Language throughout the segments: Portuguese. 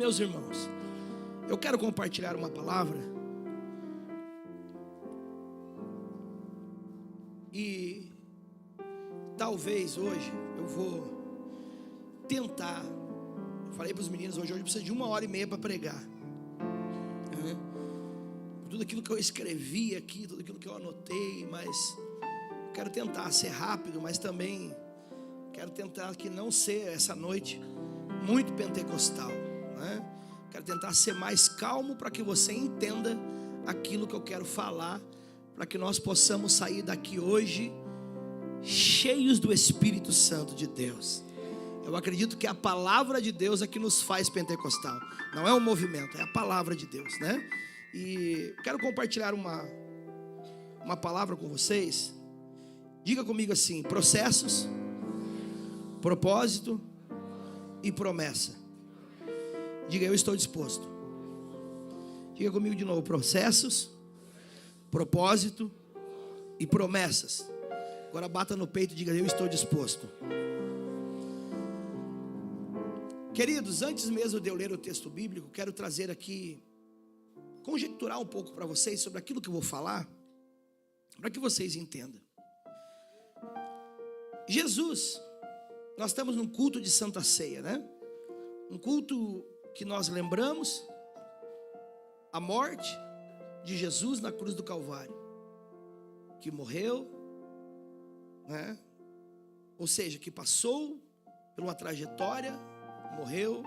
Meus irmãos, eu quero compartilhar uma palavra e talvez hoje eu vou tentar. Eu falei para os meninos hoje precisa de 1h30 para pregar. Tudo aquilo que eu escrevi aqui, tudo aquilo que eu anotei, mas quero tentar ser rápido, mas também quero tentar que não ser essa noite muito pentecostal, né? Quero tentar ser mais calmo para que você entenda aquilo que eu quero falar, para que nós possamos sair daqui hoje cheios do Espírito Santo de Deus. Eu acredito que a palavra de Deus é que nos faz pentecostal, não é o movimento, é a palavra de Deus, né? E quero compartilhar uma palavra com vocês. Diga comigo assim: processos, propósito e promessa. Diga: eu estou disposto. Diga comigo de novo: processos, propósito e promessas. Agora bata no peito e diga: eu estou disposto. Queridos, antes mesmo de eu ler o texto bíblico, quero trazer aqui, conjecturar um pouco para vocês sobre aquilo que eu vou falar, para que vocês entendam. Jesus, nós estamos num culto de Santa Ceia, né? Um culto que nós lembramos a morte de Jesus na cruz do Calvário, que morreu, né? Ou seja, que passou por uma trajetória, morreu,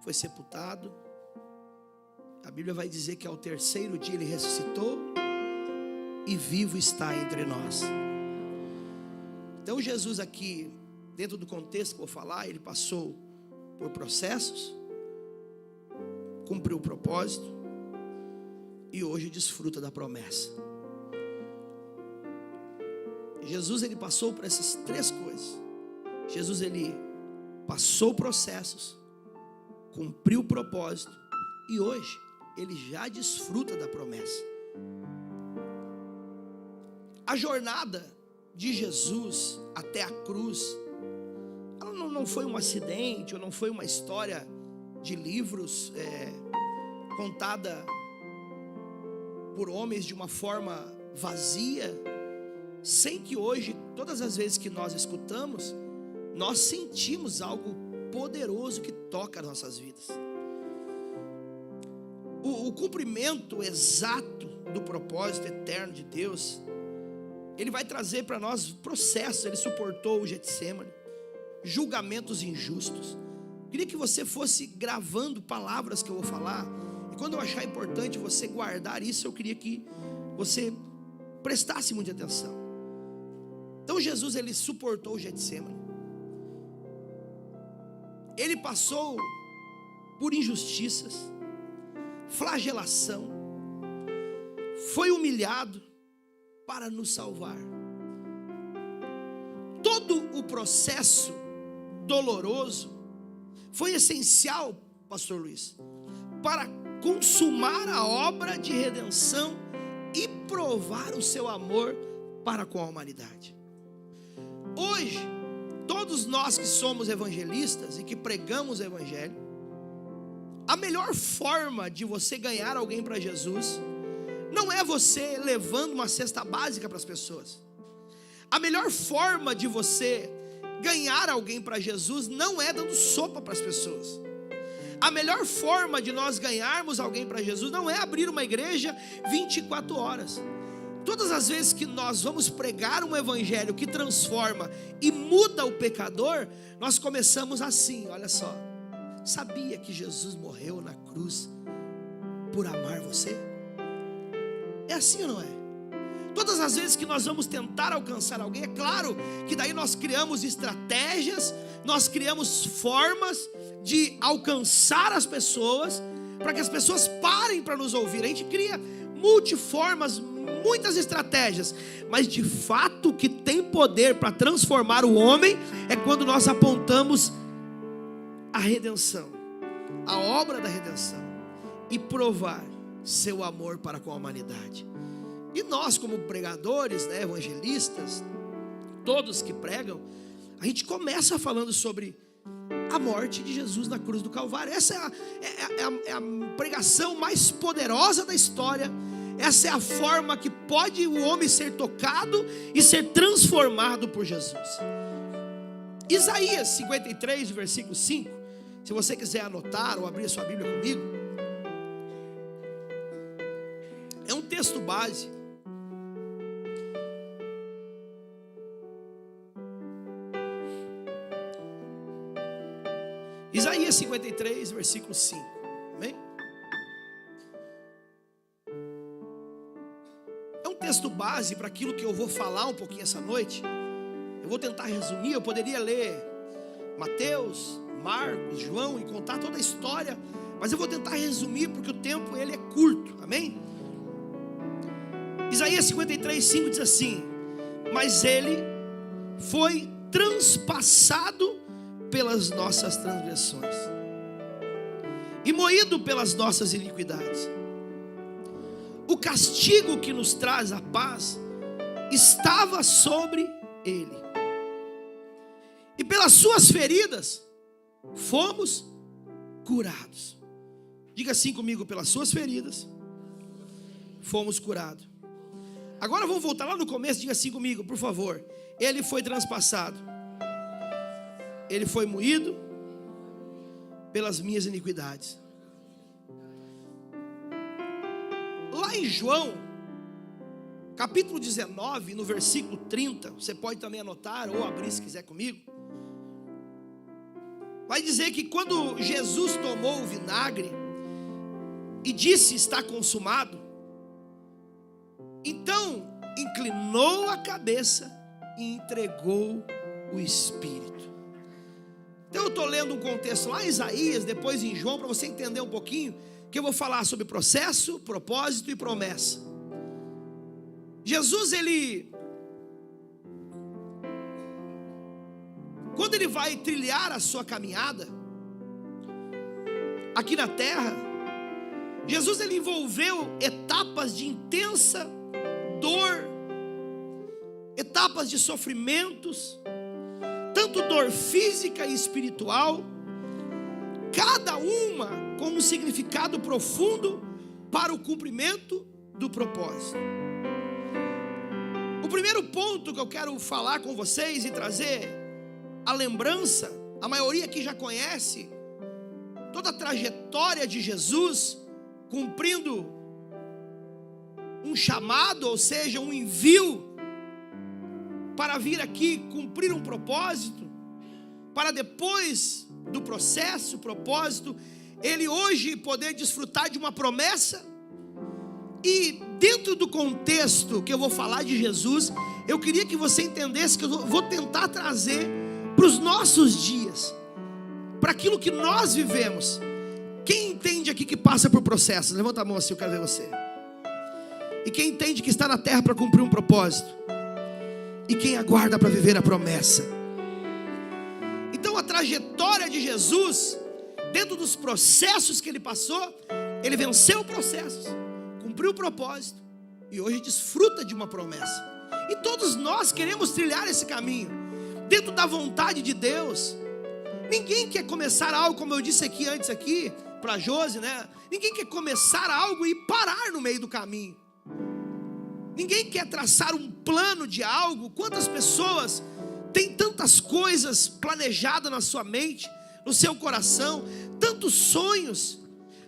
foi sepultado. A Bíblia vai dizer que ao terceiro dia ele ressuscitou e vivo está entre nós. Então Jesus aqui, dentro do contexto que eu vou falar, ele passou por processos, cumpriu o propósito e hoje desfruta da promessa. Jesus, ele passou por essas três coisas. Jesus, ele passou processos, cumpriu o propósito e hoje ele já desfruta da promessa. A jornada de Jesus até a cruz, ela não foi um acidente, ou não foi uma história de livros contada por homens de uma forma vazia, sem que hoje, todas as vezes que nós escutamos, nós sentimos algo poderoso que toca as nossas vidas. O cumprimento exato do propósito eterno de Deus, ele vai trazer para nós processos. Ele suportou o Getsêmani, julgamentos injustos. Queria que você fosse gravando palavras que eu vou falar, e quando eu achar importante você guardar isso, eu queria que você prestasse muita atenção. Então Jesus, ele suportou o Getsêmani, ele passou por injustiças, flagelação, foi humilhado para nos salvar. Todo o processo doloroso foi essencial, pastor Luiz, para consumar a obra de redenção e provar o seu amor para com a humanidade. Hoje, todos nós que somos evangelistas e que pregamos o evangelho, a melhor forma de você ganhar alguém para Jesus não é você levando uma cesta básica para as pessoas. A melhor forma de você ganhar alguém para Jesus não é dando sopa para as pessoas. A melhor forma de nós ganharmos alguém para Jesus não é abrir uma igreja 24 horas. Todas as vezes que nós vamos pregar um evangelho que transforma e muda o pecador, nós começamos assim: olha só, sabia que Jesus morreu na cruz por amar você? É assim ou não é? Todas as vezes que nós vamos tentar alcançar alguém, é claro que daí nós criamos estratégias, nós criamos formas de alcançar as pessoas, para que as pessoas parem para nos ouvir. A gente cria multiformas, muitas estratégias, mas de fato o que tem poder para transformar o homem é quando nós apontamos a redenção, a obra da redenção, e provar seu amor para com a humanidade. E nós, como pregadores, né, evangelistas, todos que pregam, a gente começa falando sobre a morte de Jesus na cruz do Calvário. Essa é a pregação mais poderosa da história. Essa é a forma que pode o homem ser tocado e ser transformado por Jesus. Isaías 53, versículo 5. Se você quiser anotar ou abrir a sua Bíblia comigo, é um texto base. Isaías 53, versículo 5. Amém? É um texto base para aquilo que eu vou falar um pouquinho essa noite. Eu vou tentar resumir. Eu poderia ler Mateus, Marcos, João e contar toda a história, mas eu vou tentar resumir porque o tempo ele é curto. Amém? Isaías 53, 5 diz assim: mas ele foi transpassado pelas nossas transgressões e moído pelas nossas iniquidades. O castigo que nos traz a paz estava sobre ele, e pelas suas feridas fomos curados. Diga assim comigo: pelas suas feridas fomos curados. Agora vamos voltar lá no começo. Diga assim comigo, por favor: ele foi transpassado, ele foi moído pelas minhas iniquidades. Lá em João, capítulo 19, no versículo 30, você pode também anotar ou abrir se quiser comigo. Vai dizer que quando Jesus tomou o vinagre e disse: está consumado, então inclinou a cabeça e entregou o Espírito. Então eu estou lendo um contexto lá em Isaías, depois em João, para você entender um pouquinho, que eu vou falar sobre processo, propósito e promessa. Jesus, quando ele vai trilhar a sua caminhada aqui na terra, Jesus ele envolveu etapas de intensa dor, etapas de sofrimentos, tanto dor física e espiritual, cada uma com um significado profundo para o cumprimento do propósito. O primeiro ponto que eu quero falar com vocês e trazer a lembrança, a maioria aqui já conhece toda a trajetória de Jesus cumprindo um chamado, ou seja, um envio para vir aqui cumprir um propósito, para depois do processo, propósito, ele hoje poder desfrutar de uma promessa. E dentro do contexto que eu vou falar de Jesus, eu queria que você entendesse que eu vou tentar trazer para os nossos dias, para aquilo que nós vivemos. Quem entende aqui que passa por processos? Levanta a mão assim, eu quero ver você. E quem entende que está na terra para cumprir um propósito? E quem aguarda para viver a promessa? Então a trajetória de Jesus, dentro dos processos que ele passou, ele venceu processos, cumpriu o propósito e hoje desfruta de uma promessa. E todos nós queremos trilhar esse caminho dentro da vontade de Deus. Ninguém quer começar algo, como eu disse aqui antes aqui para a Josi, né? Ninguém quer começar algo e parar no meio do caminho. Ninguém quer traçar um plano de algo. Quantas pessoas têm tantas coisas planejadas na sua mente, no seu coração, tantos sonhos,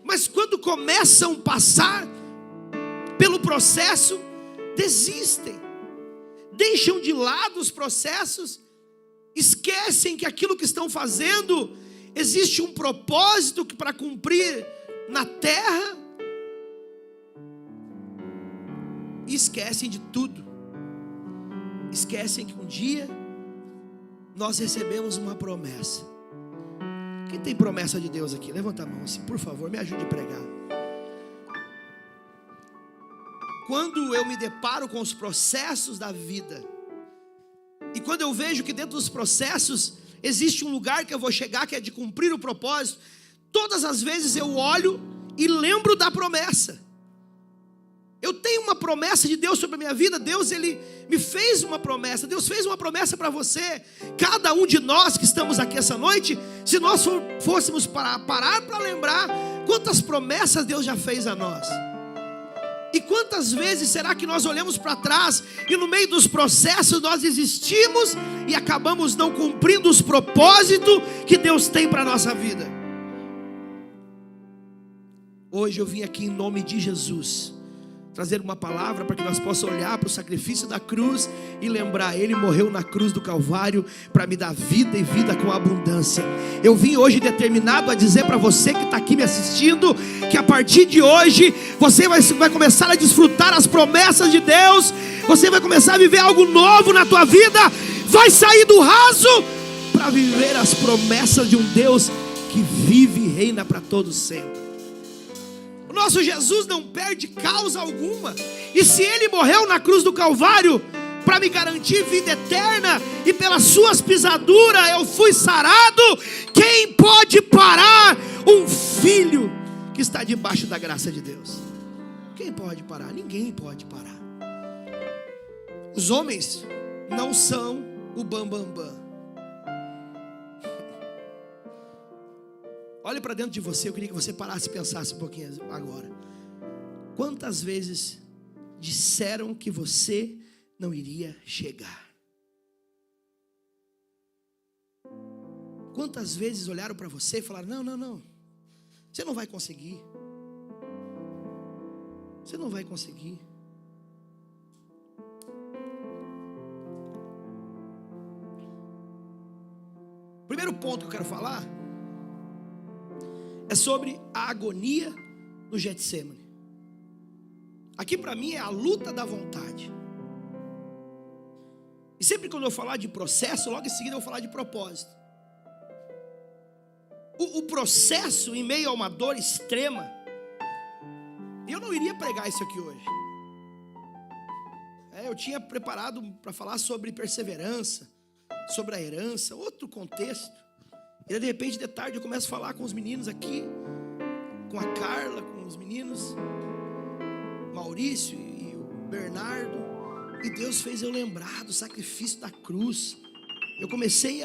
mas quando começam a passar pelo processo, desistem, deixam de lado os processos, esquecem que aquilo que estão fazendo existe um propósito que para cumprir na terra, e esquecem de tudo. Esquecem que um dia nós recebemos uma promessa. Quem tem promessa de Deus aqui? Levanta a mão assim, por favor, me ajude a pregar. Quando eu me deparo com os processos da vida, e quando eu vejo que dentro dos processos existe um lugar que eu vou chegar, que é de cumprir o propósito, todas as vezes eu olho e lembro da promessa. Eu tenho uma promessa de Deus sobre a minha vida. Deus, Ele me fez uma promessa. Deus fez uma promessa para você. Cada um de nós que estamos aqui essa noite, se nós fôssemos parar para lembrar quantas promessas Deus já fez a nós. E quantas vezes será que nós olhamos para trás e no meio dos processos nós desistimos e acabamos não cumprindo os propósitos que Deus tem para a nossa vida? Hoje eu vim aqui em nome de Jesus trazer uma palavra para que nós possamos olhar para o sacrifício da cruz e lembrar, Ele morreu na cruz do Calvário para me dar vida e vida com abundância. Eu vim hoje determinado a dizer para você que está aqui me assistindo, que a partir de hoje você vai começar a desfrutar as promessas de Deus, você vai começar a viver algo novo na tua vida, vai sair do raso para viver as promessas de um Deus que vive e reina para todos sempre. Nosso Jesus não perde causa alguma. E se Ele morreu na cruz do Calvário para me garantir vida eterna, e pelas suas pisaduras eu fui sarado, quem pode parar um filho que está debaixo da graça de Deus? Quem pode parar? Ninguém pode parar. Os homens não são o bam. Olhe para dentro de você, eu queria que você parasse e pensasse um pouquinho agora. Quantas vezes disseram que você não iria chegar? Quantas vezes olharam para você e falaram, não, você não vai conseguir. Você não vai conseguir. Primeiro ponto que eu quero falar é sobre a agonia no Getsemane. Aqui para mim é a luta da vontade. E sempre quando eu falar de processo, logo em seguida eu vou falar de propósito. O processo em meio a uma dor extrema, eu não iria pregar isso aqui hoje. Eu tinha preparado para falar sobre perseverança, sobre a herança, outro contexto. E de repente, de tarde, eu começo a falar com os meninos aqui, com a Carla, com os meninos, Maurício e o Bernardo. E Deus fez eu lembrar do sacrifício da cruz. Eu comecei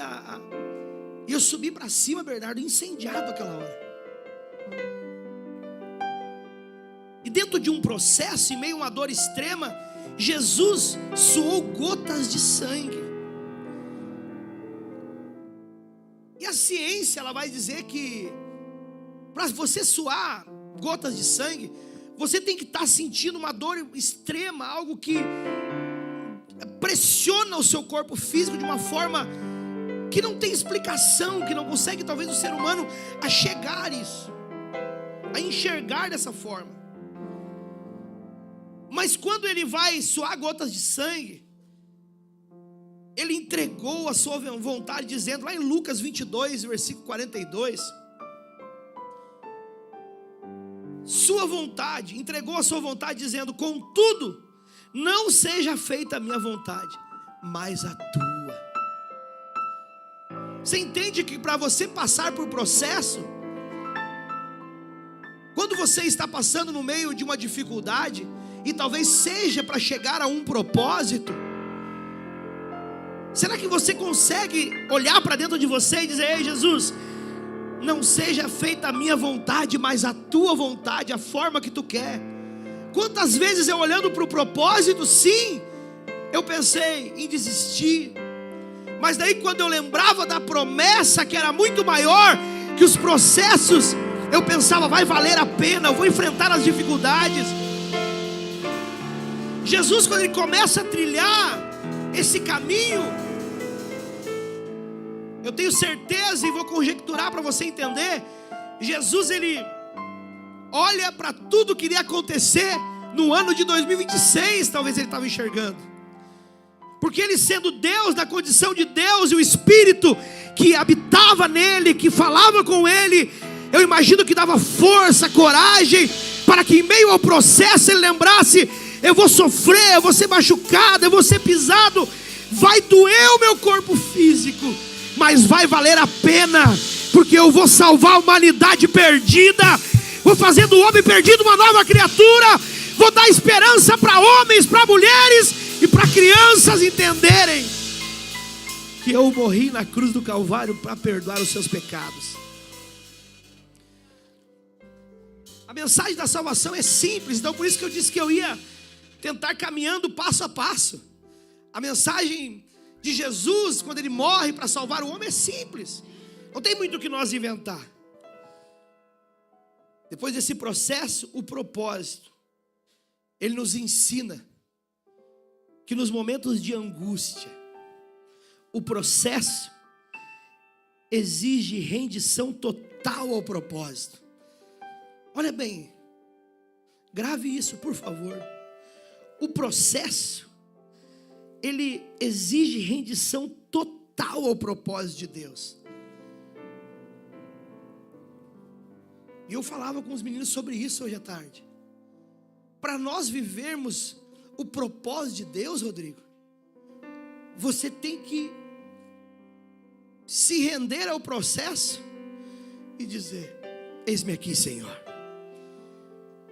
e eu subi para cima, Bernardo, incendiado aquela hora. E dentro de um processo, em meio a uma dor extrema, Jesus suou gotas de sangue. E a ciência, ela vai dizer que para você suar gotas de sangue, você tem que estar sentindo uma dor extrema, algo que pressiona o seu corpo físico de uma forma que não tem explicação, que não consegue talvez o ser humano a chegar a isso, a enxergar dessa forma. Mas quando ele vai suar gotas de sangue, ele entregou a sua vontade, dizendo lá em Lucas 22, versículo 42, sua vontade, entregou a sua vontade dizendo, contudo, não seja feita a minha vontade, mas a tua. Você entende que para você passar por processo, quando você está passando no meio de uma dificuldade, e talvez seja para chegar a um propósito, será que você consegue olhar para dentro de você e dizer, ei Jesus, não seja feita a minha vontade, mas a tua vontade, a forma que tu quer. Quantas vezes eu olhando para o propósito, sim, eu pensei em desistir, mas daí quando eu lembrava da promessa que era muito maior que os processos, eu pensava, vai valer a pena, eu vou enfrentar as dificuldades. Jesus, quando ele começa a trilhar esse caminho, eu tenho certeza e vou conjecturar para você entender, Jesus ele olha para tudo que iria acontecer no ano de 2026, talvez ele estava enxergando, porque ele sendo Deus, na condição de Deus, e o Espírito que habitava nele, que falava com ele, eu imagino que dava força, coragem, para que em meio ao processo ele lembrasse, eu vou sofrer, eu vou ser machucado, eu vou ser pisado, vai doer o meu corpo físico, mas vai valer a pena, porque eu vou salvar a humanidade perdida, vou fazer do homem perdido uma nova criatura, Vou dar esperança para homens, para mulheres e para crianças entenderem que eu morri na cruz do Calvário para perdoar os seus pecados. A mensagem da salvação é simples, então por isso que eu disse que eu ia tentar caminhando passo a passo. A mensagem de Jesus, quando ele morre para salvar o homem, é simples. Não tem muito o que nós inventar. Depois desse processo, o propósito, ele nos ensina que nos momentos de angústia, o processo exige rendição total ao propósito. Olha bem, grave isso, por favor. O processo, ele exige rendição total ao propósito de Deus. E eu falava com os meninos sobre isso hoje à tarde. Para nós vivermos o propósito de Deus, Rodrigo, você tem que se render ao processo e dizer: eis-me aqui, Senhor.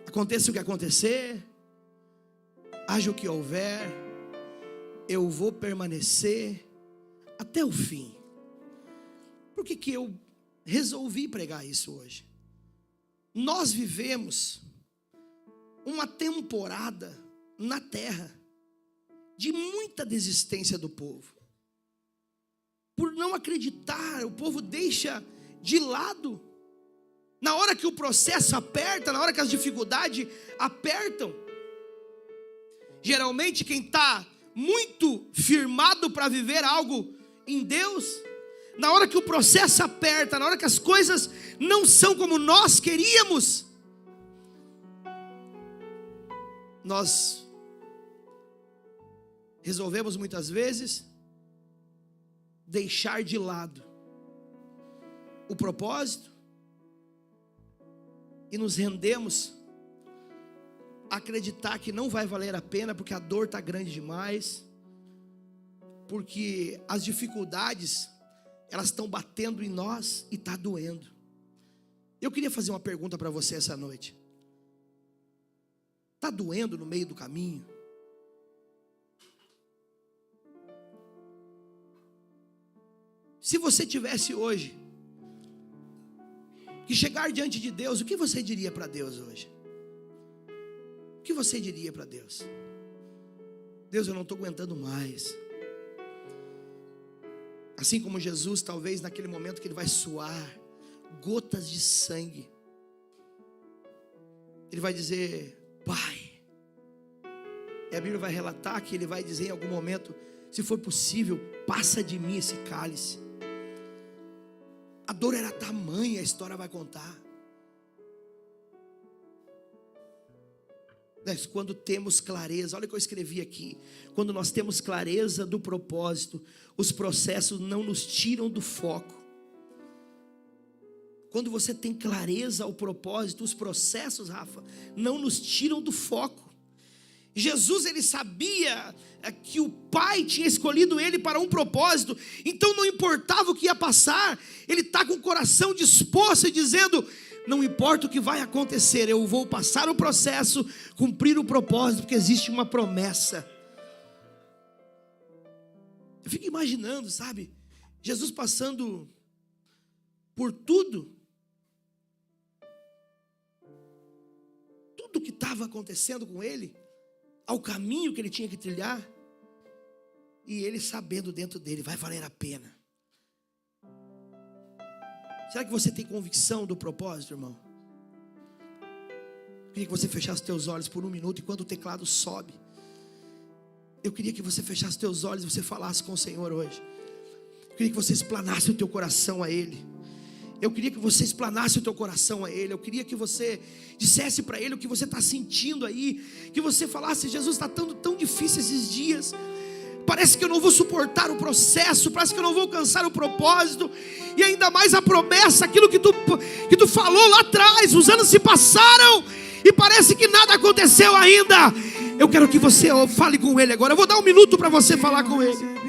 Aconteça o que acontecer, haja o que houver, eu vou permanecer até o fim. Por que eu resolvi pregar isso hoje? Nós vivemos uma temporada na terra de muita desistência do povo. Por não acreditar, o povo deixa de lado. Na hora que o processo aperta, na hora que as dificuldades apertam, geralmente quem está muito firmado para viver algo em Deus, na hora que o processo aperta, na hora que as coisas não são como nós queríamos, nós resolvemos muitas vezes deixar de lado o propósito e nos rendemos a acreditar que não vai valer a pena, porque a dor está grande demais, porque as dificuldades elas estão batendo em nós e está doendo. Eu queria fazer uma pergunta para você essa noite. Está doendo no meio do caminho? Se você tivesse hoje que chegar diante de Deus, o que você diria para Deus hoje? O que você diria para Deus? Deus, eu não estou aguentando mais. Assim como Jesus, talvez naquele momento que ele vai suar gotas de sangue, ele vai dizer: Pai. E a Bíblia vai relatar que ele vai dizer em algum momento: se for possível, passa de mim esse cálice. A dor era tamanha, a história vai contar. Mas quando temos clareza, olha o que eu escrevi aqui: quando nós temos clareza do propósito, os processos não nos tiram do foco. Quando você tem clareza ao propósito, os processos, Rafa, não nos tiram do foco. Jesus, ele sabia que o Pai tinha escolhido ele para um propósito, então não importava o que ia passar, ele está com o coração disposto e dizendo: não importa o que vai acontecer, eu vou passar o processo, cumprir o propósito, porque existe uma promessa. Eu fico imaginando, sabe, Jesus passando por tudo que estava acontecendo com ele, ao caminho que ele tinha que trilhar, e ele sabendo dentro dele: vai valer a pena. Será que você tem convicção do propósito, irmão? Eu queria que você fechasse os teus olhos por um minuto, enquanto o teclado sobe. Eu queria que você fechasse os teus olhos e você falasse com o Senhor hoje. Eu queria que você explanasse o teu coração a Ele. Eu queria que você explanasse o teu coração a Ele. Eu queria que você dissesse para Ele o que você está sentindo aí. Que você falasse: Jesus, está tão difícil esses dias. Parece que eu não vou suportar o processo, parece que eu não vou alcançar o propósito. E ainda mais a promessa, aquilo que tu falou lá atrás. Os anos se passaram e parece que nada aconteceu ainda. Eu quero que você fale com Ele agora. Eu vou dar um minuto para você falar com Ele.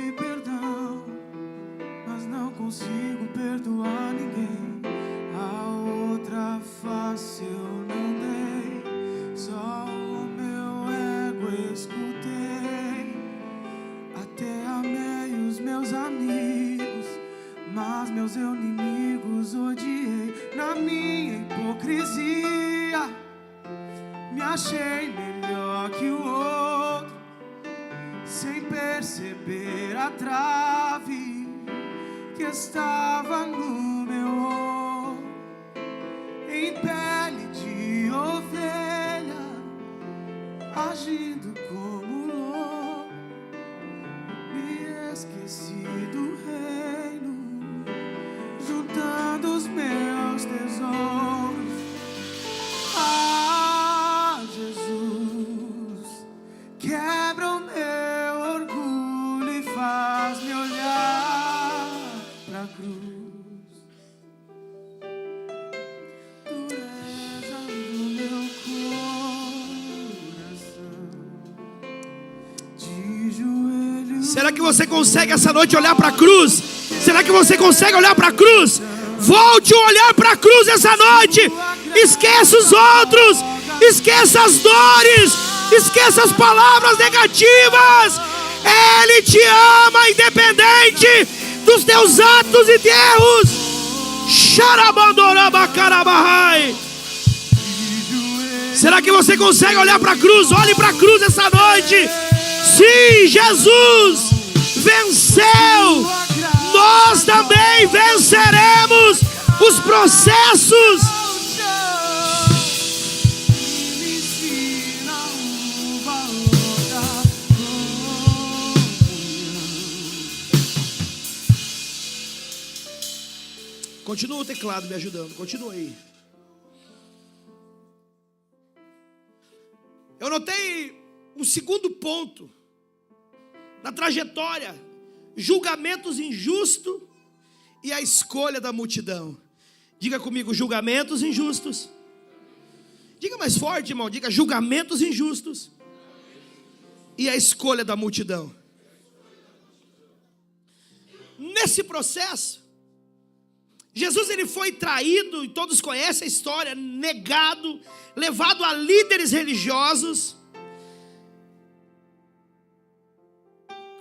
Eu não dei, só o meu escutei, até amei os meus amigos, mas meus inimigos odiei. Na minha hipocrisia, me achei melhor que o outro, sem perceber a trave que estava no meu olho. Em pele de ovelha, agindo como louco, me esqueci do reino, juntando os meus tesouros. Ah, Jesus, quebra o meu orgulho e faz-me olhar pra cruz. Dureza do meu coração, de joelhos. Será que você consegue essa noite olhar para a cruz? Será que você consegue olhar para a cruz? Volte a olhar para a cruz essa noite. Esqueça os outros, esqueça as dores, esqueça as palavras negativas. Ele te ama independente dos teus atos e erros. Xarabandorabacarabarrai. Será que você consegue olhar para a cruz? Olhe para a cruz essa noite. Sim, Jesus venceu. Nós também venceremos os processos. Me ensina o valor da comunhão. Continua o teclado me ajudando, continua aí. Eu notei um segundo ponto na trajetória: julgamentos injustos e a escolha da multidão. Diga comigo, julgamentos injustos. Diga mais forte, irmão, diga julgamentos injustos e a escolha da multidão. Nesse processo, Jesus ele foi traído, e todos conhecem a história, negado, levado a líderes religiosos,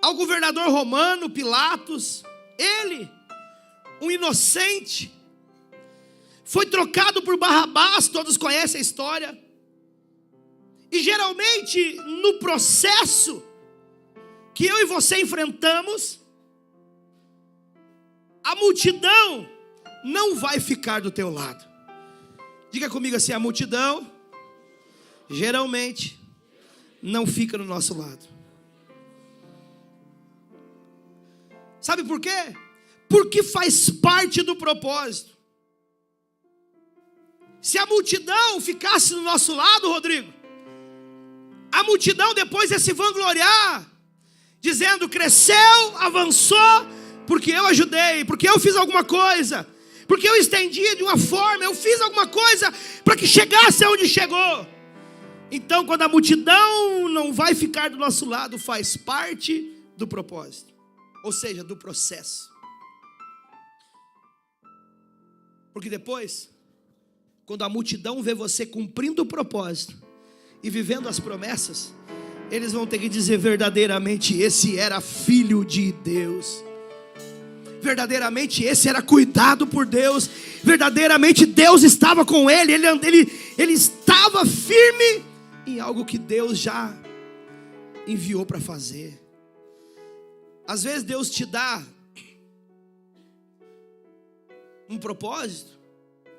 ao governador romano, Pilatos. Ele, um inocente, foi trocado por Barrabás, todos conhecem a história. E geralmente no processo que eu e você enfrentamos, a multidão não vai ficar do teu lado. Diga comigo assim: a multidão geralmente não fica do nosso lado. Sabe por quê? Porque faz parte do propósito. Se a multidão ficasse do nosso lado, Rodrigo, a multidão depois ia se vangloriar, dizendo: cresceu, avançou, porque eu ajudei, porque eu fiz alguma coisa, porque eu estendi de uma forma, eu fiz alguma coisa para que chegasse aonde chegou. Então, quando a multidão não vai ficar do nosso lado, faz parte do propósito, ou seja, do processo. Porque depois, quando a multidão vê você cumprindo o propósito e vivendo as promessas, eles vão ter que dizer: verdadeiramente esse era filho de Deus, verdadeiramente esse era cuidado por Deus, verdadeiramente Deus estava com ele, ele estava firme em algo que Deus já enviou para fazer. Às vezes Deus te dá um propósito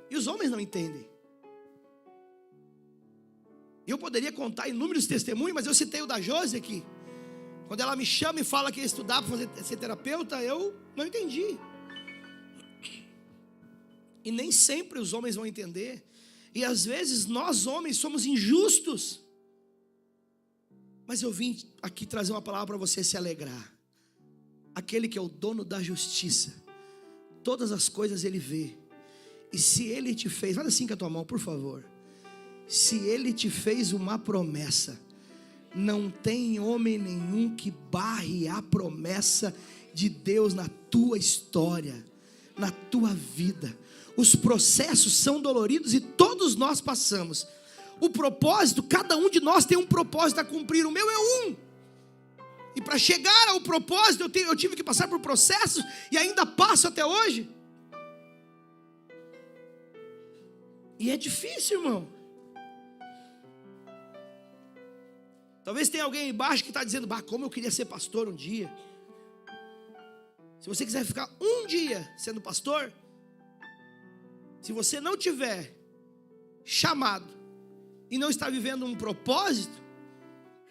e os homens não entendem. Eu poderia contar inúmeros testemunhos, mas eu citei o da Josi aqui. Quando ela me chama e fala que ia estudar para ser terapeuta, eu não entendi. E nem sempre os homens vão entender. E às vezes nós homens somos injustos. Mas eu vim aqui trazer uma palavra para você se alegrar. Aquele que é o dono da justiça, todas as coisas ele vê. E se ele te fez, faz assim com a tua mão, por favor. Se ele te fez uma promessa, não tem homem nenhum que barre a promessa de Deus na tua história, na tua vida. Os processos são doloridos e todos nós passamos. o propósito, cada um de nós tem um propósito a cumprir. O meu é um. E para chegar ao propósito, eu tive que passar por processos, e ainda passo até hoje. E é difícil, irmão. Talvez tenha alguém aí embaixo que está dizendo: bah, como eu queria ser pastor um dia. Se você quiser ficar um dia sendo pastor, se você não tiver chamado e não está vivendo um propósito,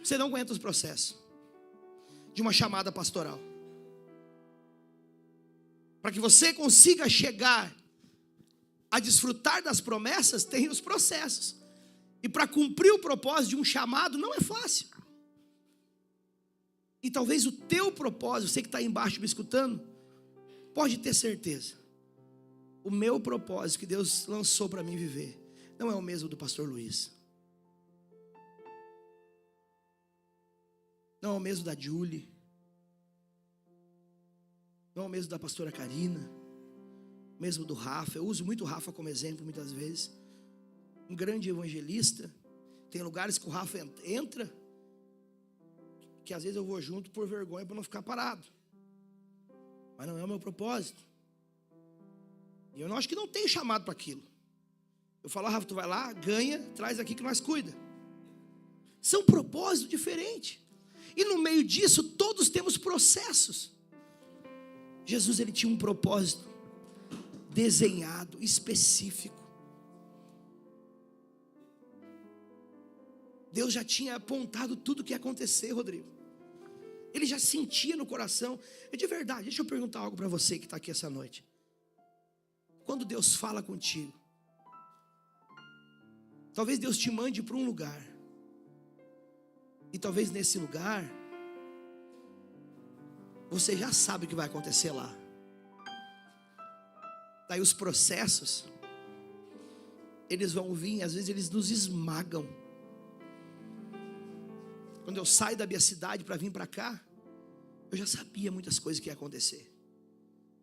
você não aguenta os processos de uma chamada pastoral. Para que você consiga chegar a desfrutar das promessas, tem os processos. E para cumprir o propósito de um chamado não é fácil. E talvez o teu propósito, você que está aí embaixo me escutando, pode ter certeza, o meu propósito que Deus lançou para mim viver não é o mesmo do pastor Luiz, não é o mesmo da Julie, não é o mesmo da pastora Karina, mesmo do Rafa. Eu uso muito o Rafa como exemplo muitas vezes. Um grande evangelista. Tem lugares que o Rafa entra, que às vezes eu vou junto por vergonha, para não ficar parado. Mas não é o meu propósito. E eu não acho que não tenho chamado para aquilo. Eu falo: Rafa, tu vai lá, ganha, traz aqui que nós cuida. São propósitos diferentes. E no meio disso, todos temos processos. Jesus, ele tinha um propósito desenhado, específico. Deus já tinha apontado tudo o que ia acontecer, Rodrigo. Ele já sentia no coração. É de verdade, deixa eu perguntar algo para você que está aqui essa noite. Quando Deus fala contigo, talvez Deus te mande para um lugar, e talvez nesse lugar você já sabe o que vai acontecer lá. Daí os processos, eles vão vir, às vezes eles nos esmagam. Quando eu saio da minha cidade para vir para cá, eu já sabia muitas coisas que ia acontecer.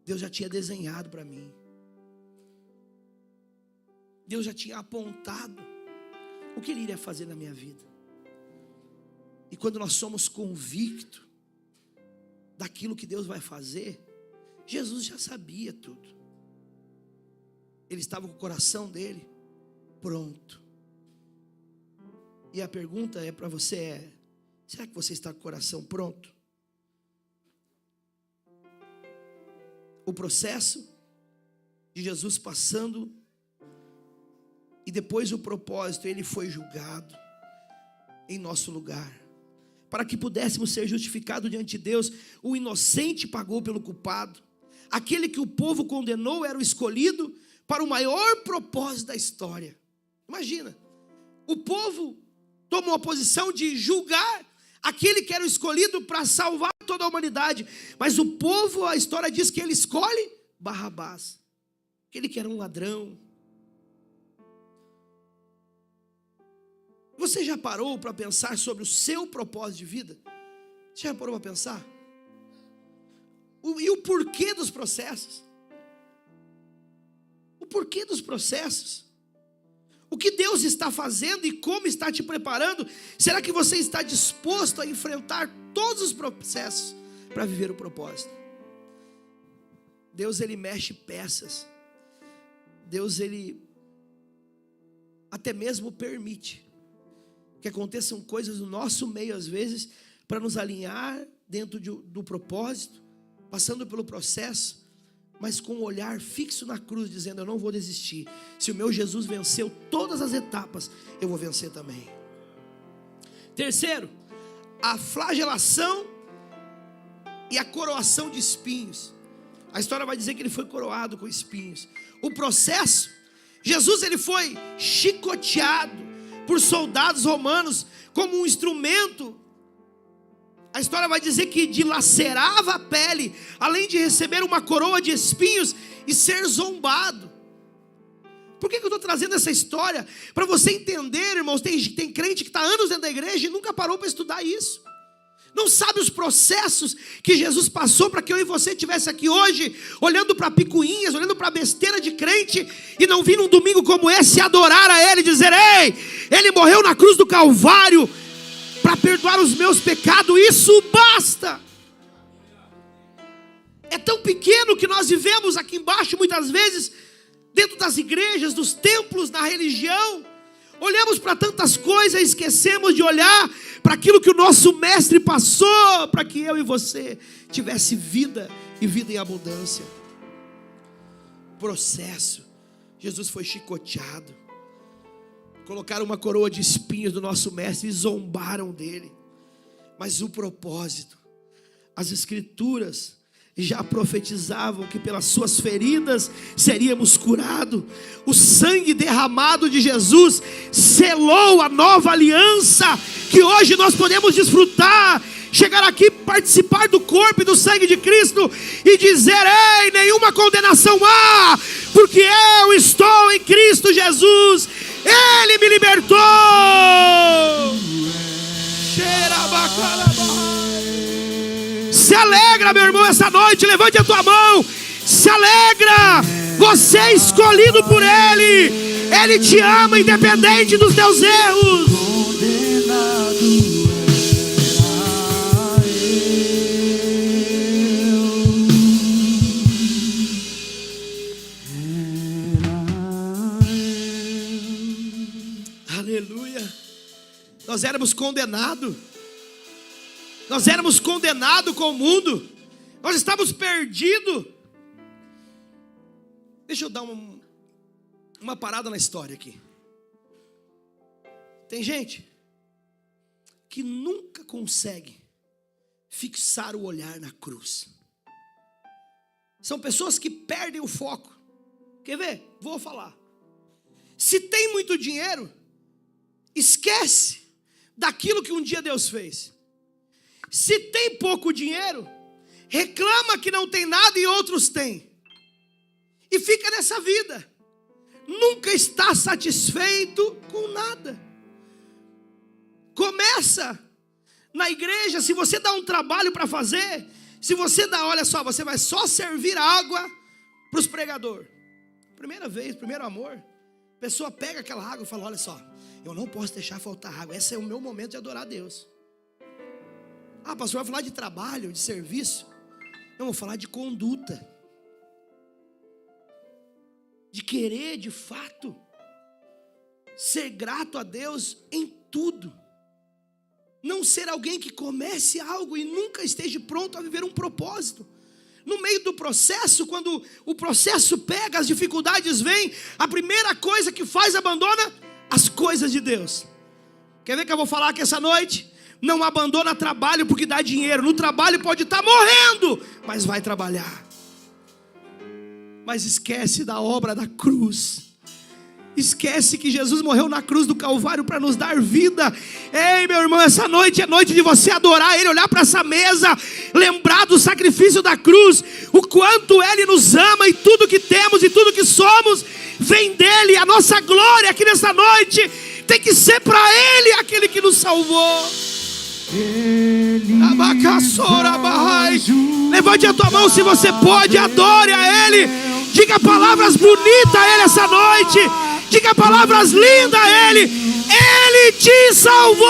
Deus já tinha desenhado para mim. Deus já tinha apontado o que Ele iria fazer na minha vida. E quando nós somos convictos daquilo que Deus vai fazer, Jesus já sabia tudo. Ele estava com o coração dele pronto. E a pergunta é para você é: será que você está com o coração pronto? O processo de Jesus passando, e depois o propósito, ele foi julgado em nosso lugar, para que pudéssemos ser justificados diante de Deus. O inocente pagou pelo culpado. Aquele que o povo condenou era o escolhido para o maior propósito da história. Imagina, o povo tomou a posição de julgar aquele que era o escolhido para salvar toda a humanidade. Mas o povo, a história diz que ele escolhe Barrabás, aquele que era um ladrão. Você já parou para pensar sobre o seu propósito de vida? Você já parou para pensar? E o porquê dos processos? O porquê dos processos? O que Deus está fazendo e como está te preparando? Será que você está disposto a enfrentar todos os processos para viver o propósito? Deus, ele mexe peças. Deus, ele até mesmo permite que aconteçam coisas no nosso meio às vezes, para nos alinhar dentro do propósito, passando pelo processo, mas com um olhar fixo na cruz, dizendo: eu não vou desistir. Se o meu Jesus venceu todas as etapas, eu vou vencer também. Terceiro, a flagelação e a coroação de espinhos. A história vai dizer que ele foi coroado com espinhos. O processo, Jesus, ele foi chicoteado por soldados romanos como um instrumento. A história vai dizer que dilacerava a pele, além de receber uma coroa de espinhos e ser zombado. Por que eu estou trazendo essa história? Para você entender, irmãos, tem crente que está anos dentro da igreja e nunca parou para estudar isso. Não sabe os processos que Jesus passou para que eu e você estivesse aqui hoje, olhando para picuinhas, olhando para besteira de crente, e não vir num domingo como esse adorar a Ele, dizer: ei, Ele morreu na cruz do Calvário para perdoar os meus pecados, isso basta. É tão pequeno que nós vivemos aqui embaixo muitas vezes, dentro das igrejas, dos templos, na religião. Olhamos para tantas coisas e esquecemos de olhar para aquilo que o nosso mestre passou, para que eu e você tivesse vida e vida em abundância. Processo. Jesus foi chicoteado. Colocaram uma coroa de espinhos do nosso mestre e zombaram dele. Mas o propósito, as escrituras já profetizavam que pelas suas feridas seríamos curados. O sangue derramado de Jesus selou a nova aliança que hoje nós podemos desfrutar, chegar aqui, participar do corpo e do sangue de Cristo e dizer: ei, nenhuma condenação há, porque eu estou em Cristo Jesus, Ele me libertou. Se alegra, meu irmão, essa noite, levante a tua mão, se alegra, você é escolhido por Ele, Ele te ama independente dos teus erros. Aleluia. Nós éramos condenados. Nós éramos condenados com o mundo. Nós estávamos perdidos. Deixa eu dar uma parada na história aqui. Tem gente que nunca consegue fixar o olhar na cruz. São pessoas que perdem o foco. Quer ver? Vou falar. Se tem muito dinheiro, esquece daquilo que um dia Deus fez. Se tem pouco dinheiro, reclama que não tem nada e outros têm. E fica nessa vida. Nunca está satisfeito com nada. Começa na igreja, se você dá um trabalho para fazer, se você dá, olha só, você vai só servir água para os pregadores. Primeira vez, primeiro amor, a pessoa pega aquela água e fala: olha só, eu não posso deixar faltar água, esse é o meu momento de adorar a Deus. Ah, pastor, vai falar de trabalho, de serviço? Não, vou falar de conduta. De querer, de fato, ser grato a Deus em tudo. Não ser alguém que comece algo e nunca esteja pronto a viver um propósito. No meio do processo, quando o processo pega, as dificuldades vêm, a primeira coisa que faz, abandona as coisas de Deus. Quer ver que eu vou falar aqui essa noite? Não abandona trabalho porque dá dinheiro. No trabalho pode estar morrendo, mas vai trabalhar. Mas esquece da obra da cruz. Esquece que Jesus morreu na cruz do Calvário para nos dar vida. Ei, meu irmão, essa noite é noite de você adorar Ele, olhar para essa mesa, lembrar do sacrifício da cruz, o quanto Ele nos ama, e tudo que temos e tudo que somos vem dEle. A nossa glória aqui nessa noite tem que ser para Ele, aquele que nos salvou. Levante a tua mão se você pode, adore a Ele, diga palavras bonitas a Ele essa noite, diga palavras lindas a Ele. Ele te salvou.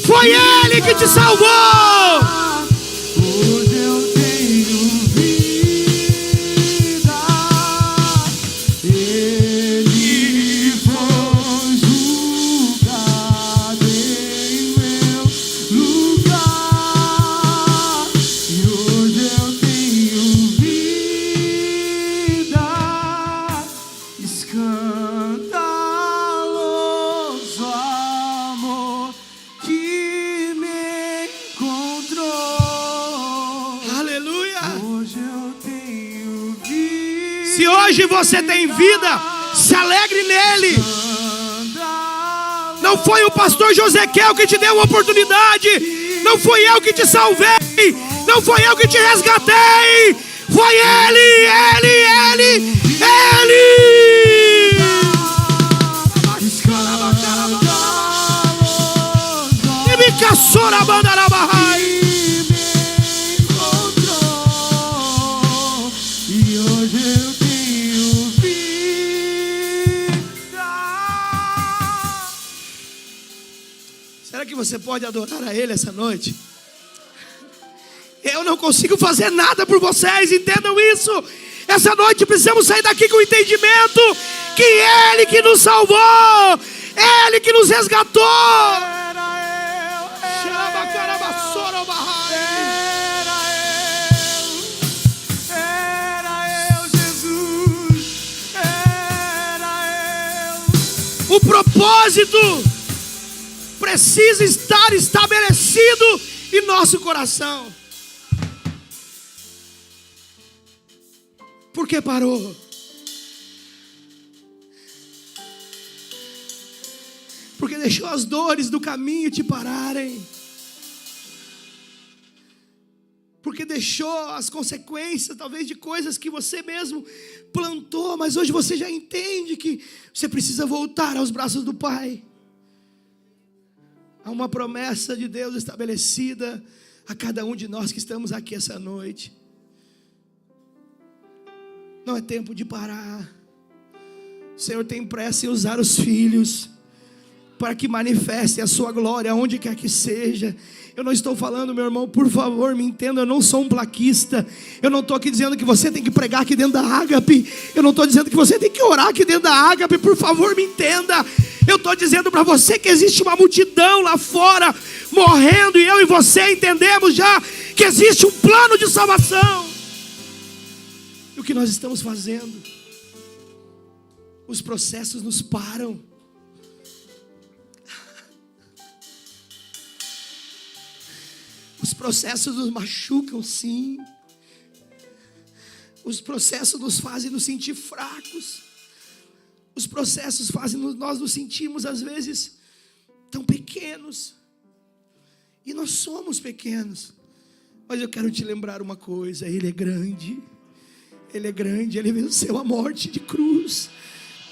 Foi Ele que te salvou. Se hoje você tem vida, se alegre nele. Não foi o pastor Josequel que te deu uma oportunidade. Não fui eu que te salvei. Não foi eu que te resgatei. Foi Ele. E me caçou na banda na barra. E hoje eu tenho vida. Será que você pode adorar a Ele essa noite? Eu não consigo fazer nada por vocês, entendam isso. Essa noite precisamos sair daqui com o entendimento que Ele que nos salvou, Ele que nos resgatou. Era eu, Jesus. Era eu. O propósito precisa estar estabelecido em nosso coração. Por que parou? Porque deixou as dores do caminho te pararem. Porque deixou as consequências, talvez, de coisas que você mesmo plantou, mas hoje você já entende que você precisa voltar aos braços do Pai. Há uma promessa de Deus estabelecida a cada um de nós que estamos aqui essa noite. Não é tempo de parar. O Senhor tem pressa em usar os filhos para que manifeste a sua glória onde quer que seja. Eu não estou falando, meu irmão, por favor, me entenda, eu não sou um plaquista. Eu não estou aqui dizendo que você tem que pregar aqui dentro da Ágape. Eu não estou dizendo que você tem que orar aqui dentro da Ágape, por favor, me entenda. Eu estou dizendo para você que existe uma multidão lá fora morrendo, e eu e você entendemos já que existe um plano de salvação. E o que nós estamos fazendo? Os processos nos param. Os processos nos machucam, sim. Os processos nos fazem nos sentir fracos. Os processos fazem nós nos sentirmos, às vezes, tão pequenos. E nós somos pequenos. Mas eu quero te lembrar uma coisa: Ele é grande. Ele é grande, Ele venceu a morte de cruz.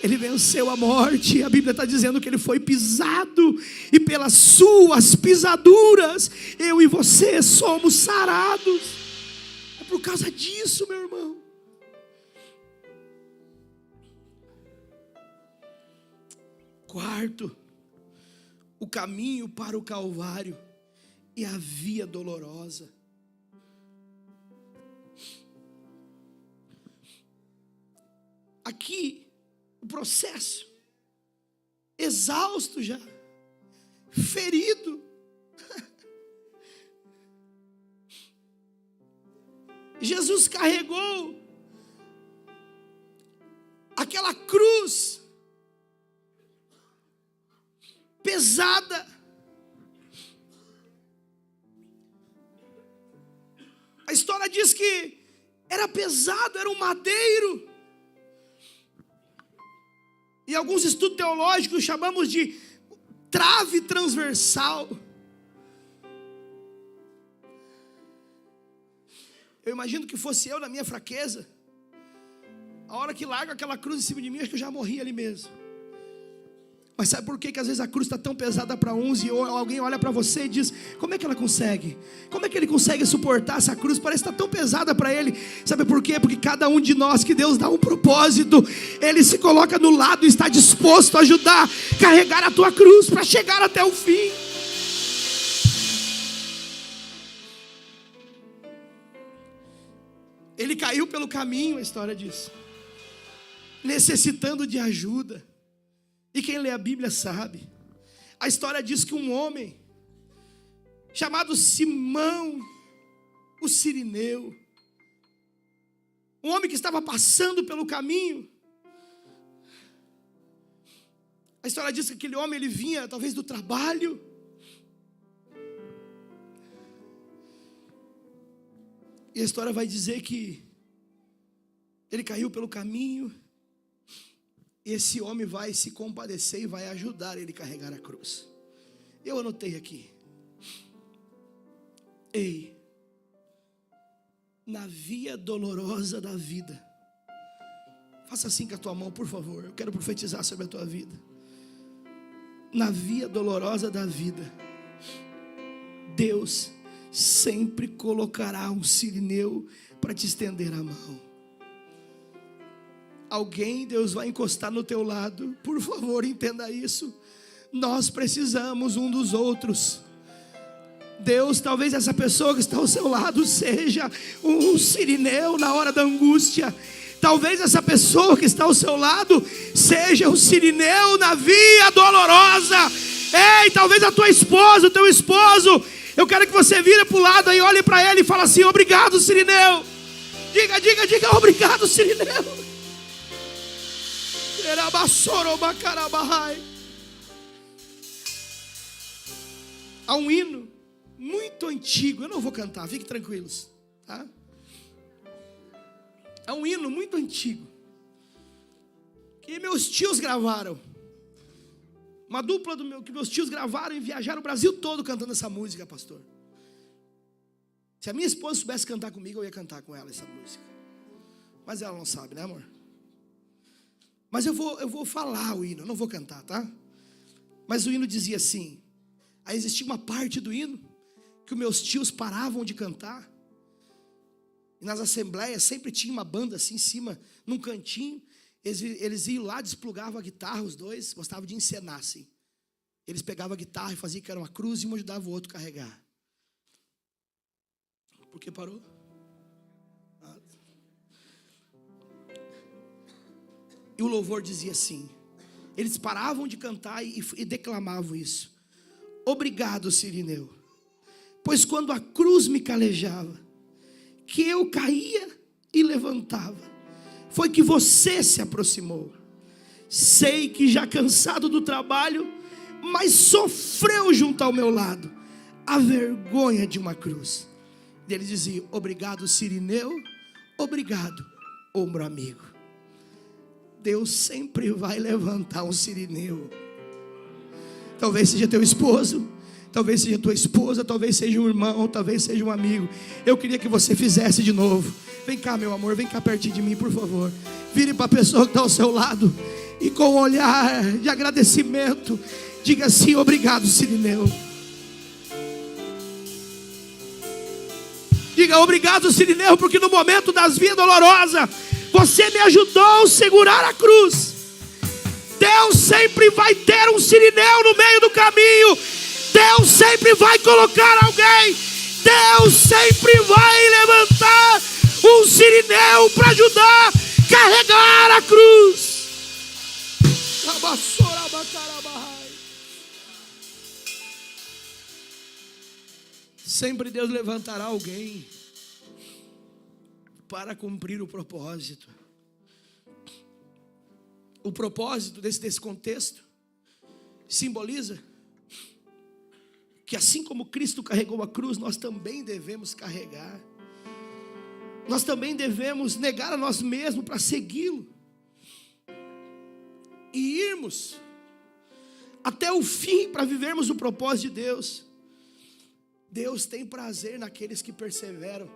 Ele venceu a morte. A Bíblia está dizendo que Ele foi pisado, e pelas suas pisaduras eu e você somos sarados. É por causa disso, meu irmão. Quarto, o caminho para o Calvário e a via dolorosa. Aqui, o processo, exausto já, ferido. Jesus carregou aquela cruz pesada. A história diz que era pesado, era um madeiro. E alguns estudos teológicos chamamos de trave transversal. Eu imagino que fosse eu na minha fraqueza. A hora que larga aquela cruz em cima de mim, acho que eu já morri ali mesmo. Mas sabe por que às vezes a cruz está tão pesada para uns e alguém olha para você e diz: como é que ela consegue? Como é que ele consegue suportar essa cruz? Parece que está tão pesada para ele. Sabe por quê? Porque cada um de nós que Deus dá um propósito, Ele se coloca no lado e está disposto a ajudar a carregar a tua cruz para chegar até o fim. Ele caiu pelo caminho, a história diz, necessitando de ajuda. E quem lê a Bíblia sabe. A história diz que um homem chamado Simão, o Cirineu, um homem que estava passando pelo caminho. A história diz que aquele homem, ele vinha talvez do trabalho. E a história vai dizer que ele caiu pelo caminho. E esse homem vai se compadecer e vai ajudar ele a carregar a cruz. Eu anotei aqui. Ei, na via dolorosa da vida. Faça assim com a tua mão, por favor. Eu quero profetizar sobre a tua vida. Na via dolorosa da vida, Deus sempre colocará um sirineu para te estender a mão. Alguém Deus vai encostar no teu lado. Por favor, entenda isso. Nós precisamos um dos outros. Deus, talvez essa pessoa que está ao seu lado seja um sirineu na hora da angústia. Talvez essa pessoa que está ao seu lado seja um sirineu na via dolorosa. Ei, talvez a tua esposa, o teu esposo. Eu quero que você vire para o lado e olhe para ele e fale assim: obrigado, sirineu. Diga, obrigado, sirineu. Há um hino muito antigo, eu não vou cantar, fiquem tranquilos, tá? É um hino muito antigo que meus tios gravaram. Uma dupla que meus tios gravaram e viajaram o Brasil todo cantando essa música, pastor. Se a minha esposa soubesse cantar comigo, eu ia cantar com ela essa música. Mas ela não sabe, né, amor? Mas eu vou falar o hino, eu não vou cantar, tá? Mas o hino dizia assim. Aí existia uma parte do hino que os meus tios paravam de cantar. E nas assembleias sempre tinha uma banda assim em cima, num cantinho. Eles iam lá, desplugavam a guitarra, os dois, gostavam de encenar assim. Eles pegavam a guitarra e faziam que era uma cruz e um ajudava o outro a carregar. Por que parou? E o louvor dizia assim. Eles paravam de cantar e declamavam isso. Obrigado, sirineu, pois quando a cruz me calejava, que eu caía e levantava, foi que você se aproximou. Sei que já cansado do trabalho, mas sofreu junto ao meu lado a vergonha de uma cruz. E ele dizia: obrigado, sirineu, obrigado, ombro amigo. Deus sempre vai levantar um sirineu. Talvez seja teu esposo, talvez seja tua esposa, talvez seja um irmão, talvez seja um amigo. Eu queria que você fizesse de novo. Vem cá, meu amor, vem cá pertinho de mim, por favor. Vire para a pessoa que está ao seu lado e com um olhar de agradecimento, diga assim: obrigado, sirineu. Diga: obrigado, sirineu, porque no momento das vias dolorosas você me ajudou a segurar a cruz. Deus sempre vai ter um sirineu no meio do caminho. Deus sempre vai colocar alguém. Deus sempre vai levantar um sirineu para ajudar a carregar a cruz. Sempre Deus levantará alguém para cumprir o propósito. O propósito desse contexto simboliza que assim como Cristo carregou a cruz, nós também devemos carregar. Nós também devemos negar a nós mesmos para segui-lo. E irmos até o fim para vivermos o propósito de Deus. Deus tem prazer naqueles que perseveram,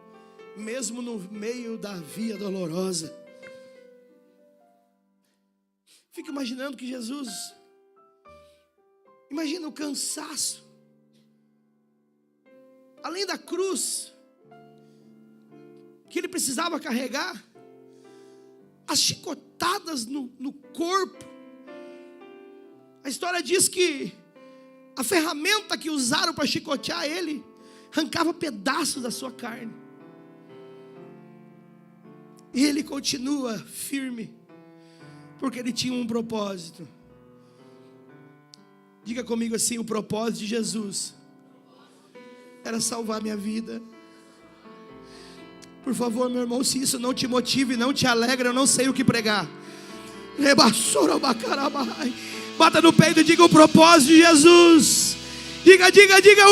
mesmo no meio da via dolorosa. Fico imaginando que Jesus, imagina o cansaço, além da cruz que ele precisava carregar, as chicotadas no corpo. A história diz que a ferramenta que usaram para chicotear ele arrancava pedaços da sua carne. E ele continua firme, porque ele tinha um propósito. Diga comigo assim: o propósito de Jesus era salvar minha vida. Por favor, meu irmão, se isso não te motiva e não te alegra, eu não sei o que pregar. Bata no peito e diga: o propósito de Jesus. Diga,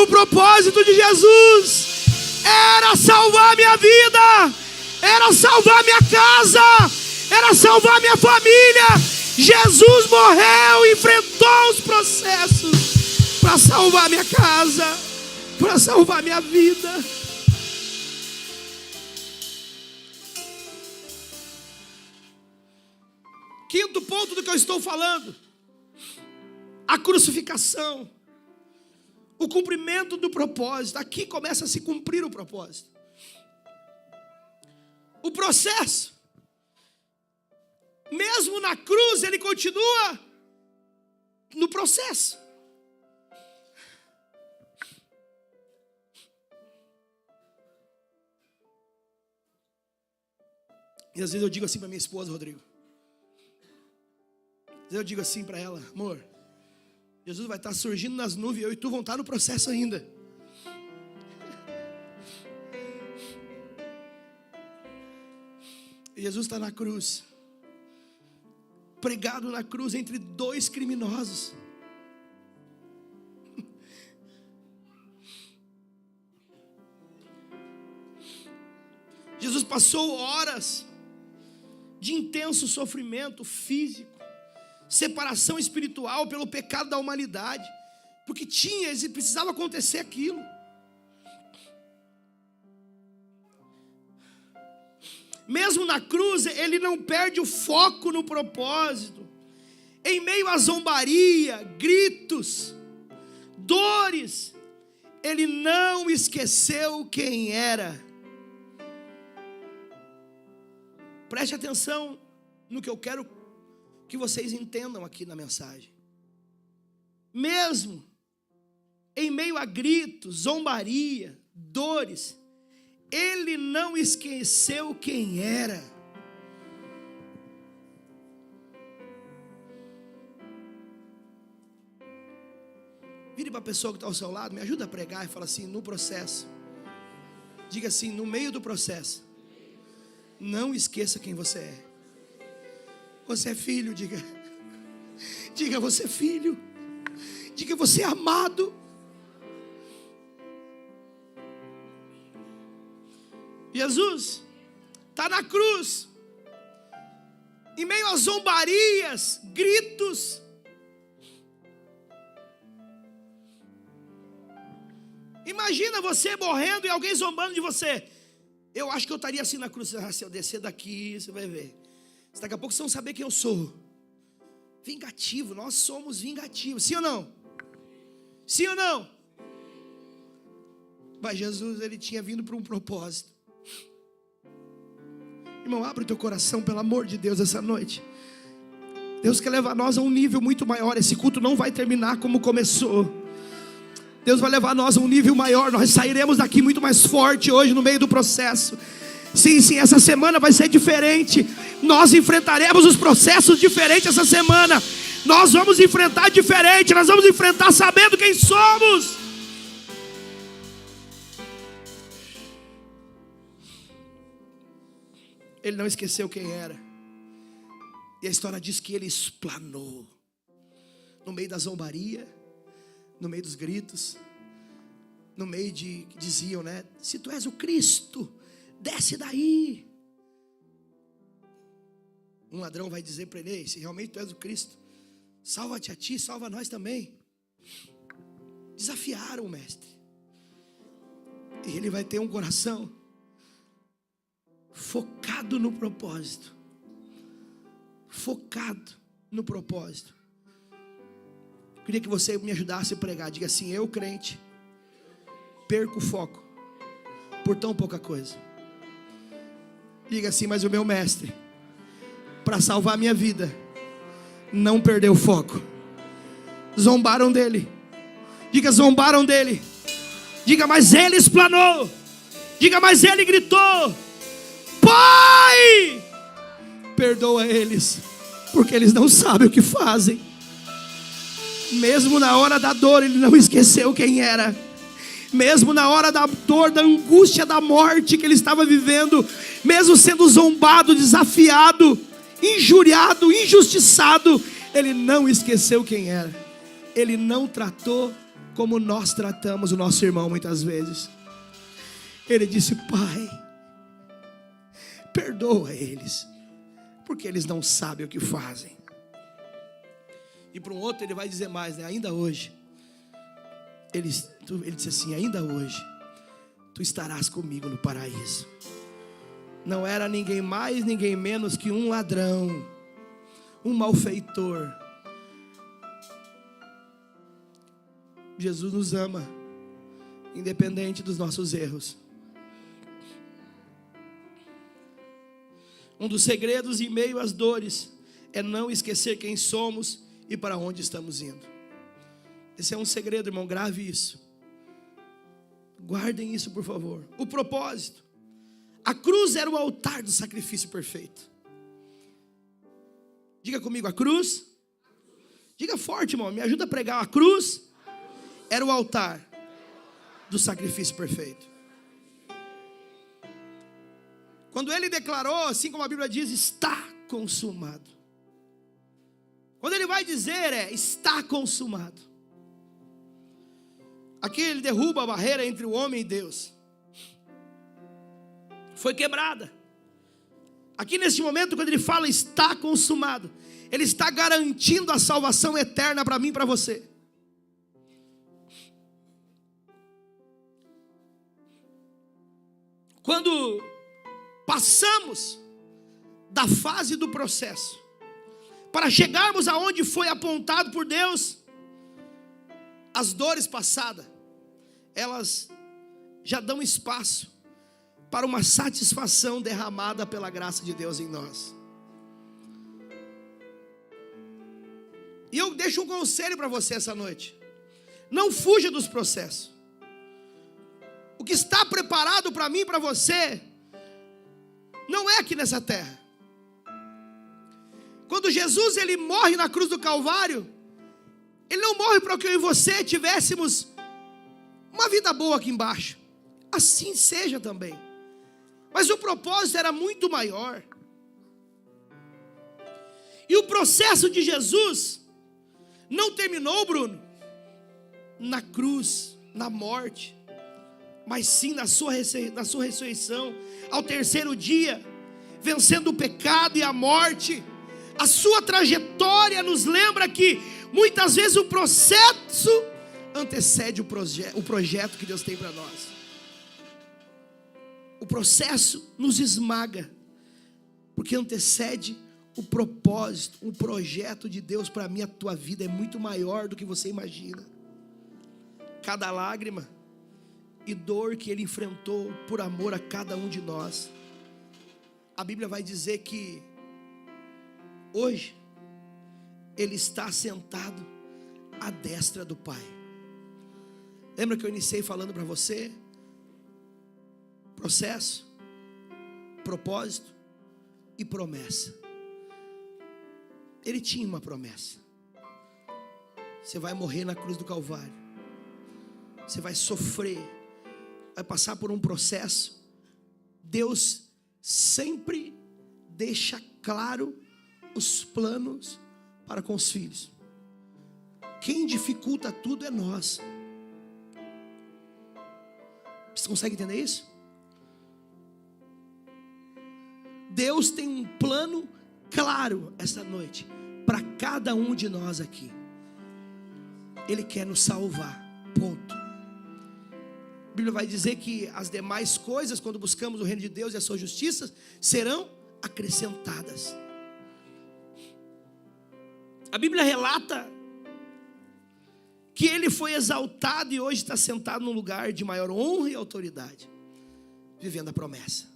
o propósito de Jesus era salvar minha vida, era salvar minha casa, era salvar minha família. Jesus morreu, enfrentou os processos para salvar minha casa, para salvar minha vida. Quinto ponto do que eu estou falando: a crucificação, o cumprimento do propósito. Aqui começa a se cumprir o propósito. O processo, mesmo na cruz, ele continua no processo. E às vezes eu digo assim para minha esposa, Rodrigo. Às vezes eu digo assim para ela: amor, Jesus vai estar surgindo nas nuvens, eu e tu vão estar no processo ainda. E Jesus está na cruz, pregado na cruz entre dois criminosos. Jesus passou horas de intenso sofrimento físico, separação espiritual pelo pecado da humanidade, porque precisava acontecer aquilo. Mesmo na cruz, ele não perde o foco no propósito. Em meio à zombaria, gritos, dores, ele não esqueceu quem era. Preste atenção no que eu quero que vocês entendam aqui na mensagem. Mesmo em meio a gritos, zombaria, dores, ele não esqueceu quem era. Vire para a pessoa que está ao seu lado, me ajuda a pregar e fala assim: no processo. Diga assim: no meio do processo, não esqueça quem você é. Você é filho, diga. Diga: você é filho. Diga: você é amado. Jesus está na cruz, em meio a zombarias, gritos. Imagina você morrendo e alguém zombando de você. Eu acho que eu estaria assim na cruz. Se eu descer daqui, você vai ver. Daqui a pouco vocês vão saber quem eu sou. Vingativo, nós somos vingativos. Sim ou não? Sim ou não? Mas Jesus, ele tinha vindo para um propósito. Irmão, abre o teu coração, pelo amor de Deus, essa noite. Deus quer levar nós a um nível muito maior. Esse culto não vai terminar como começou. Deus vai levar nós a um nível maior. Nós sairemos daqui muito mais forte hoje no meio do processo. Sim, sim, essa semana vai ser diferente. Nós enfrentaremos os processos diferentes essa semana. Nós vamos enfrentar diferente. Nós vamos enfrentar sabendo quem somos. Ele não esqueceu quem era. E a história diz que ele explanou. No meio da zombaria, no meio dos gritos, no meio de que diziam, né? Se tu és o Cristo, desce daí. Um ladrão vai dizer para ele: se realmente tu és o Cristo, salva-te a ti, salva nós também. Desafiaram o mestre. E ele vai ter um coração focado no propósito. Focado no propósito. Queria que você me ajudasse a pregar. Diga assim: eu, crente, perco o foco por tão pouca coisa. Diga assim: mas o meu mestre, para salvar a minha vida, não perdeu o foco. Zombaram dele. Diga: zombaram dele. Diga: mas ele explanou. Diga: mas ele gritou: Pai, perdoa eles, porque eles não sabem o que fazem. Mesmo na hora da dor, ele não esqueceu quem era. Mesmo na hora da dor, da angústia, da morte que ele estava vivendo, mesmo sendo zombado, desafiado, injuriado, injustiçado, ele não esqueceu quem era. Ele não tratou como nós tratamos o nosso irmão muitas vezes. Ele disse: Pai, perdoa eles, porque eles não sabem o que fazem. E para um outro ele vai dizer mais, né? Ainda hoje, ele disse assim: ainda hoje, tu estarás comigo no paraíso. Não era ninguém mais, ninguém menos que um ladrão um malfeitor. Jesus nos ama, independente dos nossos erros. Um dos segredos em meio às dores é não esquecer quem somos e para onde estamos indo. Esse é um segredo, irmão, grave isso. Guardem isso, por favor. O propósito. A cruz era o altar do sacrifício perfeito. Diga comigo, a cruz. Diga forte, irmão, me ajuda a pregar. A cruz era o altar do sacrifício perfeito. Quando ele declarou, assim como a Bíblia diz, está consumado. Quando ele vai dizer, está consumado. Aqui ele derruba a barreira entre o homem e Deus. Foi quebrada. Aqui nesse momento, quando ele fala está consumado, ele está garantindo a salvação eterna para mim e para você. Quando passamos da fase do processo para chegarmos aonde foi apontado por Deus, as dores passadas, elas já dão espaço para uma satisfação derramada pela graça de Deus em nós. E eu deixo um conselho para você essa noite: não fuja dos processos. O que está preparado para mim e para você não é aqui nessa terra. Quando Jesus ele morre na cruz do Calvário, ele não morre para que eu e você tivéssemos uma vida boa aqui embaixo. Assim seja também. Mas o propósito era muito maior. E o processo de Jesus não terminou, Bruno, na cruz, na morte, mas sim na sua ressurreição, ao terceiro dia, vencendo o pecado e a morte. A sua trajetória nos lembra que muitas vezes o processo antecede o projeto que Deus tem para nós. O processo nos esmaga, porque antecede o propósito, o projeto de Deus para mim. A tua vida é muito maior do que você imagina. Cada lágrima e dor que Ele enfrentou por amor a cada um de nós. A Bíblia vai dizer que hoje Ele está sentado à destra do Pai. Lembra que eu iniciei falando para você? Processo, propósito e promessa. Ele tinha uma promessa: você vai morrer na cruz do Calvário, você vai sofrer, vai passar por um processo. Deus sempre deixa claro os planos para com os filhos. Quem dificulta tudo é nós. Você consegue entender isso? Deus tem um plano claro essa noite para cada um de nós aqui. Ele quer nos salvar, ponto. A Bíblia vai dizer que as demais coisas, quando buscamos o reino de Deus e a sua justiça, serão acrescentadas. A Bíblia relata que Ele foi exaltado e hoje está sentado num lugar de maior honra e autoridade, vivendo a promessa.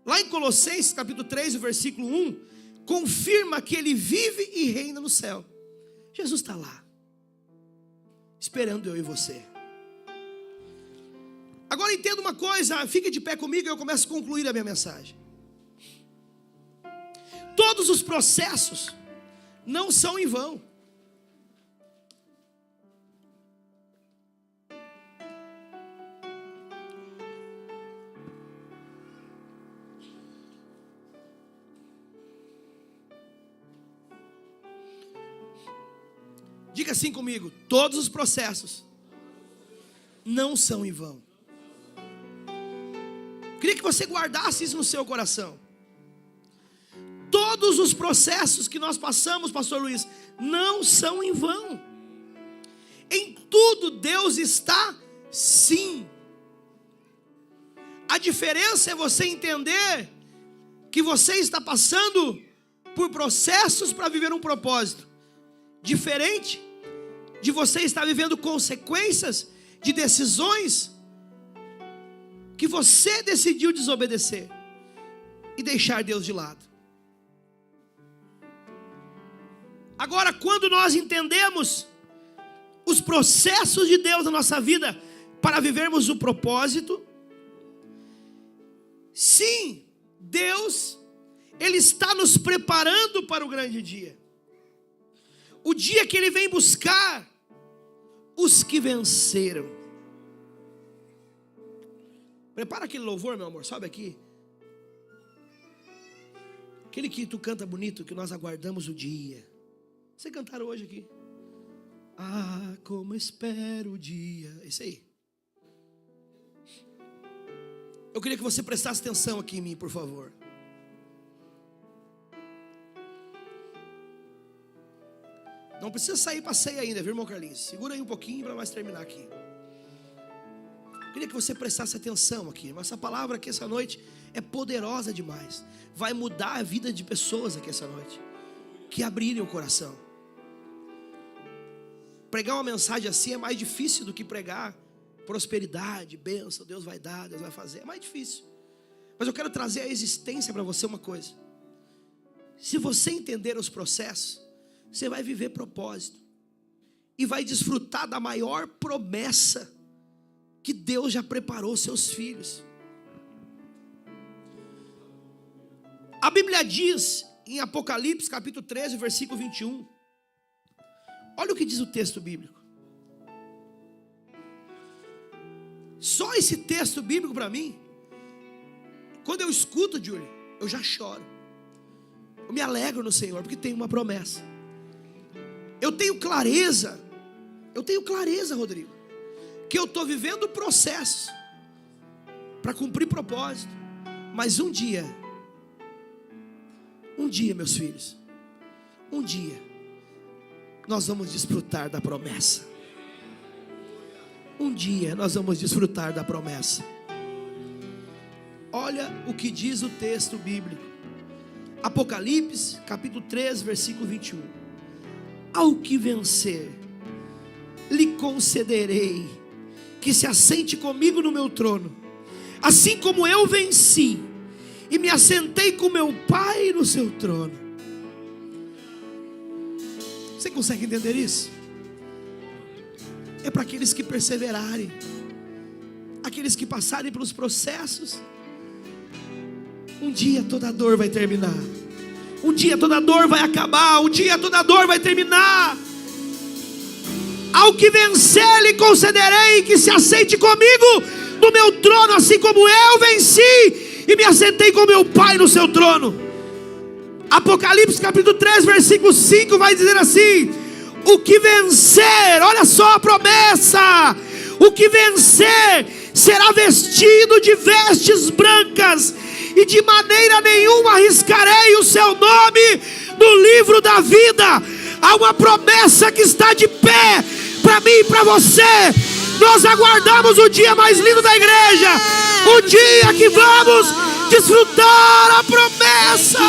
Lá em Colossenses capítulo 3, o versículo 1, confirma que Ele vive e reina no céu. Jesus está lá, esperando eu e você. Agora entenda uma coisa, fique de pé comigo e eu começo a concluir a minha mensagem. Todos os processos não são em vão. Diga assim comigo: todos os processos não são em vão. Queria que você guardasse isso no seu coração. Todos os processos que nós passamos, pastor Luiz, não são em vão. Em tudo Deus está sim. A diferença é você entender que você está passando por processos para viver um propósito diferente de você estar vivendo consequências de decisões que você decidiu desobedecer e deixar Deus de lado. Agora, quando nós entendemos os processos de Deus na nossa vida para vivermos o propósito, sim, Deus, Ele está nos preparando para o grande dia. O dia que Ele vem buscar os que venceram. Prepara aquele louvor, meu amor, sobe aqui. Aquele que tu canta bonito, que nós aguardamos o dia. Você cantaram hoje aqui. Ah, como espero o dia. Esse aí. Eu queria que você prestasse atenção aqui em mim, por favor. Não precisa sair para ceia ainda, viu, irmão Carlinhos? Segura aí um pouquinho para nós terminar aqui. Eu queria que você prestasse atenção aqui. Mas essa palavra aqui essa noite é poderosa demais. Vai mudar a vida de pessoas aqui essa noite que abrirem o coração. Pregar uma mensagem assim é mais difícil do que pregar prosperidade, bênção, Deus vai dar, Deus vai fazer. É mais difícil. Mas eu quero trazer à existência para você uma coisa. Se você entender os processos, você vai viver propósito e vai desfrutar da maior promessa que Deus já preparou seus filhos. A Bíblia diz em Apocalipse capítulo 13, versículo 21. Olha o que diz o texto bíblico. Só esse texto bíblico para mim, quando eu escuto, Júlio, eu já choro. Eu me alegro no Senhor, porque tem uma promessa. Eu tenho clareza, Rodrigo, que eu estou vivendo processos para cumprir propósito. Mas um dia, meus filhos, um dia, nós vamos desfrutar da promessa. Um dia nós vamos desfrutar da promessa. Olha o que diz o texto bíblico. Apocalipse, capítulo 13, versículo 21. Ao que vencer, lhe concederei que se assente comigo no meu trono, assim como eu venci e me assentei com meu Pai no seu trono. Você consegue entender isso? É para aqueles que perseverarem, aqueles que passarem pelos processos. Um dia toda dor vai terminar, um dia toda dor vai acabar, um dia toda dor vai terminar. Ao que vencer lhe concederei que se assente comigo no meu trono, assim como eu venci e me assentei com meu Pai no seu trono. Apocalipse capítulo 3, versículo 5 vai dizer assim: o que vencer, olha só a promessa, o que vencer será vestido de vestes brancas, e de maneira nenhuma arriscarei o seu nome no livro da vida. Há uma promessa que está de pé para mim e para você. Nós aguardamos o dia mais lindo da igreja, o dia que vamos desfrutar a promessa.